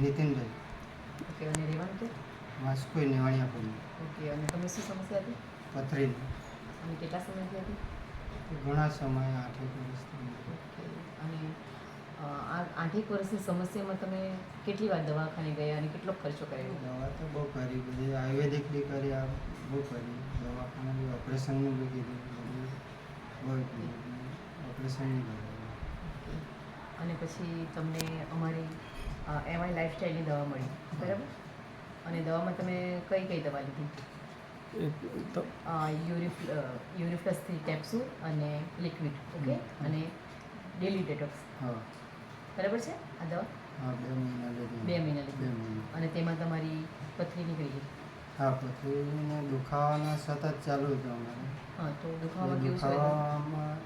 Nitinbhai. Okay, અને રહેવાનું કે વાસ્કોઈ નેવાણિયા પડી. ઓકે, અને તમને શું સમસ્યા હતી પથરીની. અને કેટલા સમયથી હતી? ઘણા સમય 8 વર્ષથી. ઓકે, અને આ 8 વર્ષની સમસ્યામાં તમે કેટલી વાર દવાખાને ગયા અને કેટલો ખર્ચો કર્યો? દવા તો બહુ કરી, બધી આયુર્વેદિક બી કરી, આ બહુ કરી. દવાખાના બી ઓપરેશનનું બી કીધું, બધું બહુ કીધું. ઓપરેશન બી કરાવ્યું. અને પછી તમને અમારી એમઆઈ લાઈફસ્ટાઈલની દવા મળી, બરાબર? અને દવામાં તમે કઈ કઈ દવા લીધી? યુરિફ્લસ 3 કેપ્સ્યુલ અને લિક્વિડ, ઓકે, અને ડેલી ડેટોક્સ, હા બરાબર છે આ દવા? હા, 2 મહિના લીધી. 2 મહિના લીધી. 2 મહિના. અને તેમાં તમારી પથરી નીકળી ગઈ. હા, પથરીને દુખાવાના સતત ચાલુ હતું અમારે. હા, તો દુખાવામાં કેવું છે? દુખાવામાં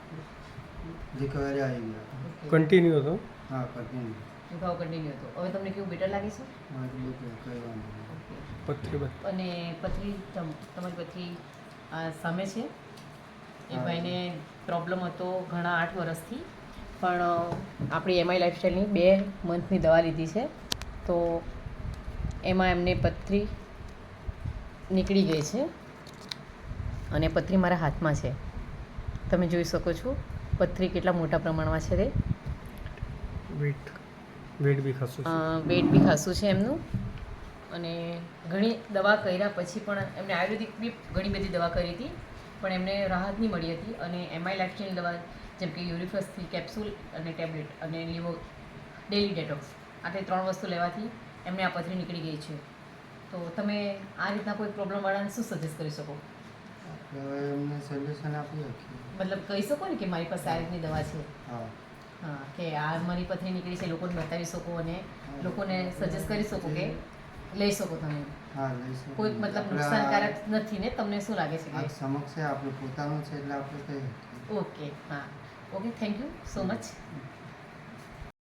રિકવરી આવી ગયા. ઓકે. કન્ટિન્યુ હતો. હા, કન્ટિન્યુ. દુખાવો કન્ટિન્યુ હતો. હવે તમને કેવું બેટર લાગે છે? હવે તો બહુ કંઈ વાંધો નહીં. ઓકે. પથરી બસ. અને પથરી તમારી પથરી સામે છે. એ હા. ભાઈને પ્રોબ્લેમ હતો ઘણા 8 વર્ષથી, પણ આપણી એમઆઈ લાઈફસ્ટાઈલની 2 મંથની દવા લીધી છે, તો એમાં એમને પથરી નીકળી ગઈ છે. અને પથરી મારા હાથમાં છે, તમે જોઈ શકો છો પથરી કેટલા મોટા પ્રમાણમાં છે તે. વેટ બી ખાસું છે. વેટ બી ખાસું છે એમનું. અને ઘણી દવા કર્યા પછી પણ એમને આયુર્વેદિક બી ઘણી બધી દવા કરી હતી, પણ એમને રાહત નહીં મળી હતી. અને એમઆઈ લાઈફસ્ટાઈલ દવા જેમ કે યુરિફ્લસ 3 કેપ્સ્યુલ અને ટેબ્લેટ અને ડેલી ડેટોક્સ, આ 3 વસ્તુ લેવાથી એમને આ પથરી નીકળી ગઈ છે. તો તમે આ રીતના કોઈ પ્રોબ્લેમવાળાને શું સજેસ્ટ કરી શકો? હવે એમને સોલ્યુશન આપી શકીએ. મતલબ કહી શકો ને કે મારી પાસે આ રીતની દવા છે, હા. હા, કે આ મારી પથરી નીકળી છે, લોકોને બતાવી શકો અને લોકોને સજેસ્ટ કરી શકો કે લઈ શકો તમે. હા, લઈ શકીએ. કોઈ મતલબ નુકસાનકારક નથી ને? તમને શું લાગે છે આ કે? સમક્ષ છે, આપણું પોતાનું છે એટલે આપણે કહી શકીએ. ઓકે, હા, okay, thank you so much.